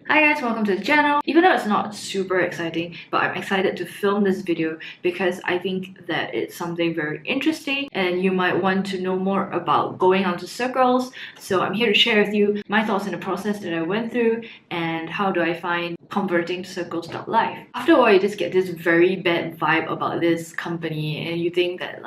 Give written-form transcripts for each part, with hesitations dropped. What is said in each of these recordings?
Hi guys, welcome to the channel. Even though it's not super exciting, but I'm excited to film this video because I think that it's something very interesting and you might want to know more about going onto Circles. So I'm here to share with you my thoughts in the process that I went through and how do I find converting to Circles.Life. After a while, you just get this very bad vibe about this company and you think that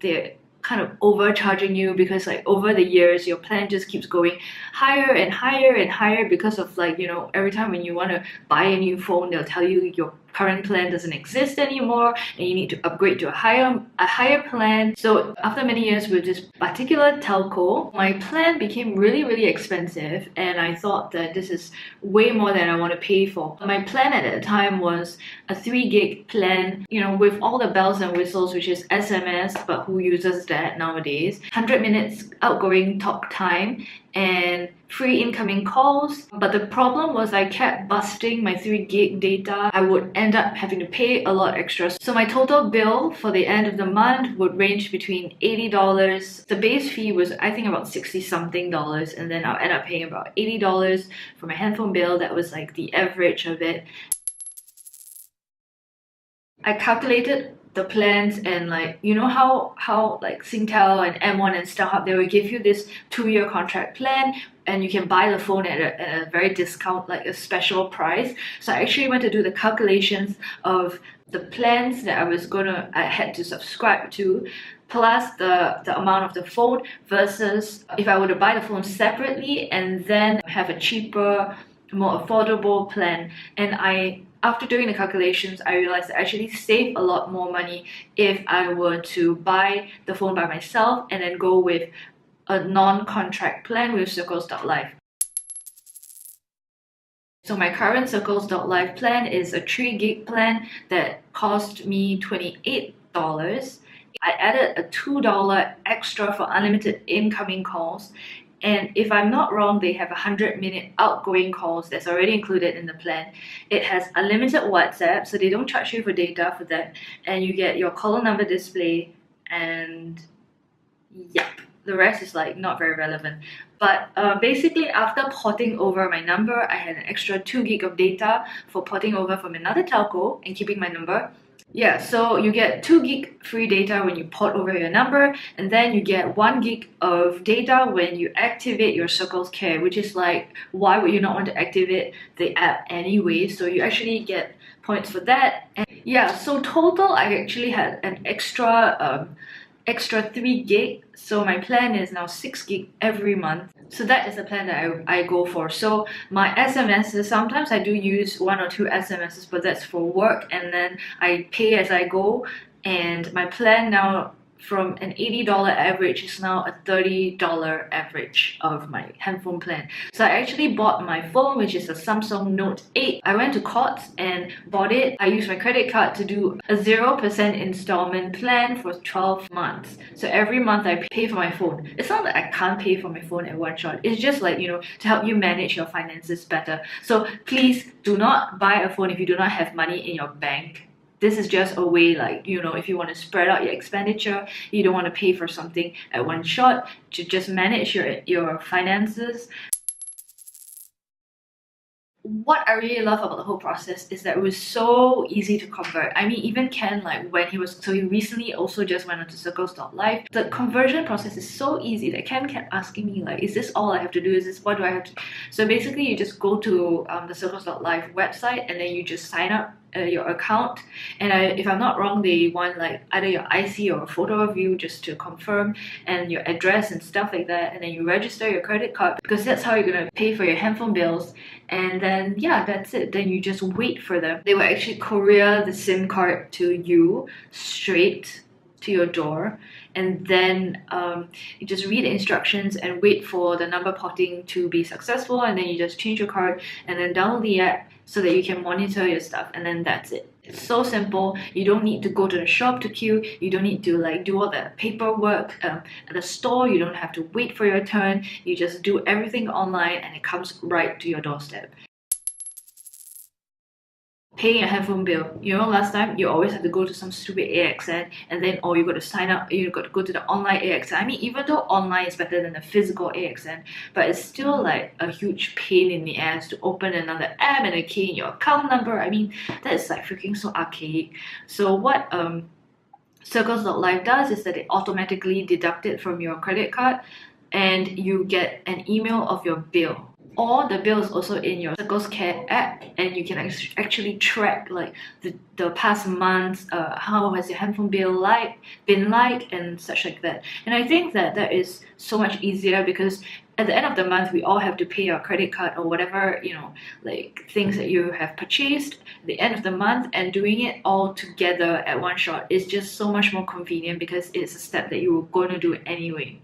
they're kind of overcharging you because over the years your plan just keeps going higher and higher and higher because of every time when you want to buy a new phone they'll tell you your current plan doesn't exist anymore and you need to upgrade to a higher plan. So after many years with this particular telco, my plan became really expensive and I thought that this is way more than I want to pay for. My plan at that time was a 3 gig plan, with all the bells and whistles, which is SMS, but who uses that nowadays? 100 minutes outgoing talk time and free incoming calls. But the problem was I kept busting my 3 gig data. I would end up having to pay a lot extra. So my total bill for the end of the month would range between $80. The base fee was I think about 60 something dollars, and then I'll end up paying about $80 for my handphone bill. That was like the average of it. I calculated the plans and how like Singtel and M1 and StarHub, they will give you this 2-year contract plan and you can buy the phone at a very discount, like a special price. So I actually went to do the calculations of the plans that I had to subscribe to, plus the amount of the phone versus if I were to buy the phone separately and then have a cheaper, more affordable plan. And after doing the calculations, I realized I actually save a lot more money if I were to buy the phone by myself and then go with a non-contract plan with Circles.Life. So my current Circles.Life plan is a 3 gig plan that cost me $28. I added a $2 extra for unlimited incoming calls. And if I'm not wrong, they have 100-minute outgoing calls that's already included in the plan. It has unlimited WhatsApp, so they don't charge you for data for that. And you get your caller number display, and yep, the rest is not very relevant. But basically, after porting over my number, I had an extra 2 gig of data for porting over from another telco and keeping my number. Yeah, so you get 2 gig free data when you port over your number, and then you get 1 gig of data when you activate your Circles Care, which is why would you not want to activate the app anyway? So you actually get points for that. And yeah, so total I actually had an extra 3 gig, so my plan is now 6 gig every month. So that is the plan that I go for. So my SMSs, sometimes I do use 1 or 2 SMSs, but that's for work, and then I pay as I go. And my plan now, from an $80 average, is now a $30 average of my handphone plan. So I actually bought my phone, which is a Samsung Note 8. I went to Courts and bought it. I used my credit card to do a 0% installment plan for 12 months. So every month I pay for my phone. It's not that I can't pay for my phone at one shot. It's just to help you manage your finances better. So please do not buy a phone if you do not have money in your bank. This is just a way, if you want to spread out your expenditure, you don't want to pay for something at one shot, to just manage your finances. What I really love about the whole process is that it was so easy to convert. I mean, even Ken, he recently also just went onto Circles.Life. The conversion process is so easy that Ken kept asking me, is this all I have to do? What do I have to do? So basically, you just go to the Circles.Life website and then you just sign up your account, and if I'm not wrong, they want either your IC or a photo of you just to confirm, and your address and stuff like that, and then you register your credit card because that's how you're gonna pay for your handphone bills. And then yeah, that's it. Then you just wait for them. They will actually courier the SIM card to you straight to your door, and then you just read the instructions and wait for the number porting to be successful, and then you just change your card and then download the app so that you can monitor your stuff, and then that's it. It's so simple. You don't need to go to the shop to queue. You don't need to do all the paperwork at the store. You don't have to wait for your turn. You just do everything online and it comes right to your doorstep. paying a handphone bill. You know, last time you always had to go to some stupid AXN, and then you got to sign up, you got to go to the online AXN. I mean, even though online is better than the physical AXN, but it's still like a huge pain in the ass to open another app and key in your account number. I mean, that is like freaking so archaic. So what Circles.Life does is that it automatically deduct it from your credit card, and you get an email of your bill. Or the bill is also in your Circles Care app, and you can actually track like the past months, how has your handphone bill been like, and such like that. And I think that that is so much easier because at the end of the month we all have to pay our credit card or whatever, you know, like things that you have purchased at the end of the month, and doing it all together at one shot is just so much more convenient because it's a step that you were going to do anyway.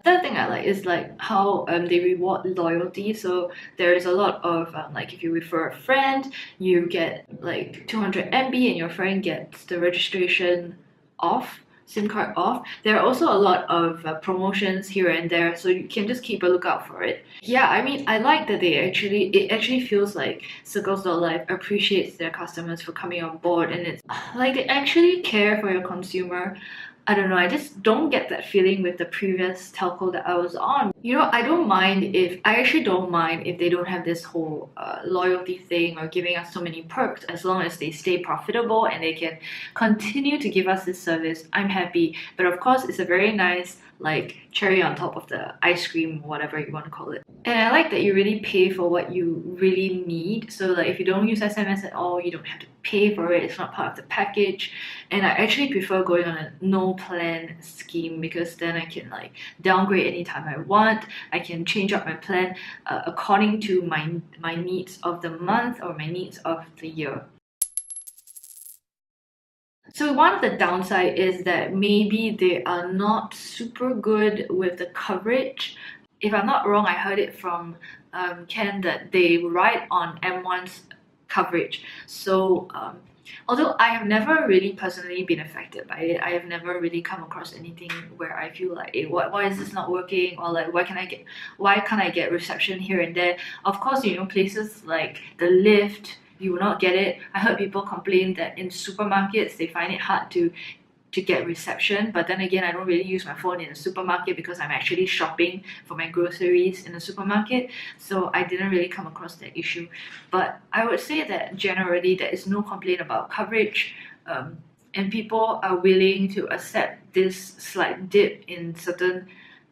Another thing I like is like how they reward loyalty. So there is a lot of like if you refer a friend, you get like 200 MB and your friend gets the registration off, SIM card off. There are also a lot of promotions here and there, so you can just keep a lookout for it. Yeah, I mean, I like that it actually feels like Circles.Life appreciates their customers for coming on board, and it's like they actually care for your consumer. I don't know, I just don't get that feeling with the previous telco that I was on. You know, I actually don't mind if they don't have this whole loyalty thing or giving us so many perks, as long as they stay profitable and they can continue to give us this service. I'm happy. But of course, it's a very nice like cherry on top of the ice cream, whatever you want to call it. And I like that you really pay for what you really need. So like if you don't use SMS at all, you don't have to pay for it. It's not part of the package. And I actually prefer going on a no plan scheme because then I can like downgrade anytime I want. I can change up my plan according to my needs of the month or my needs of the year. So one of the downside is that maybe they are not super good with the coverage. If I'm not wrong, I heard it from Ken that they ride on M1's coverage. So although I have never really personally been affected by it, I have never really come across anything where I feel like, hey, why is this not working, or like why can't I get reception here and there. Of course, you know, places like the lift, you will not get it. I heard people complain that in supermarkets they find it hard to get reception, but then again, I don't really use my phone in a supermarket because I'm actually shopping for my groceries in the supermarket, so I didn't really come across that issue. But I would say that generally there is no complaint about coverage, and people are willing to accept this slight dip in certain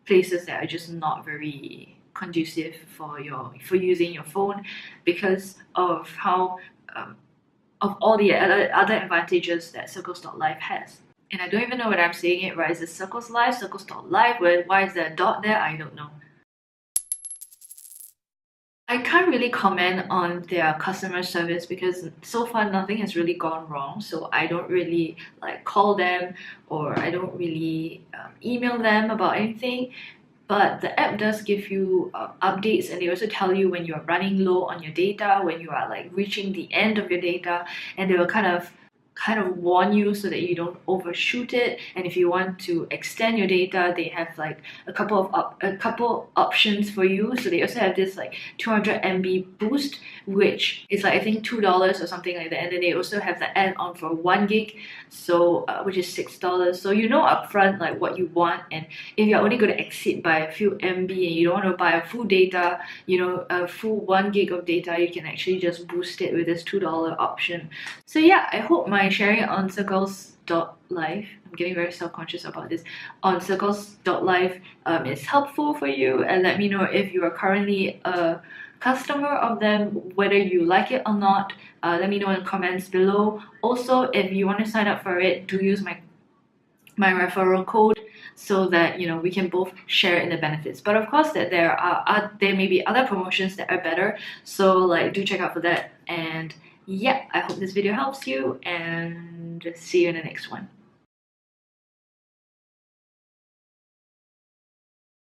places that are just not very conducive for using your phone because of how of all the other advantages that Circles.Life has. And I don't even know whether I'm saying it right. Is it Circles.Life, Circles.Life? Why is there a dot there? I don't know. I can't really comment on their customer service because so far nothing has really gone wrong. So I don't really like call them, or I don't really email them about anything. But the app does give you updates, and they also tell you when you're running low on your data, when you are like reaching the end of your data, and they will kind of warn you so that you don't overshoot it. And if you want to extend your data, they have like a couple options for you. So they also have this like 200 MB boost, which is like I think $2 or something like that, and then they also have the add-on for 1 gig, so which is $6. So you know upfront like what you want, and if you're only going to exceed by a few MB and you don't want to buy a full data, you know, a full 1 gig of data, you can actually just boost it with this $2 option. So yeah, I hope my sharing on Circles.Life, I'm getting very self-conscious about this, on Circles.Life is helpful for you, and let me know if you are currently a customer of them, whether you like it or not. Let me know in the comments below. Also, if you want to sign up for it, do use my referral code so that, you know, we can both share in the benefits. But of course that there may be other promotions that are better, so like do check out for that. And yeah, I hope this video helps you, and see you in the next one.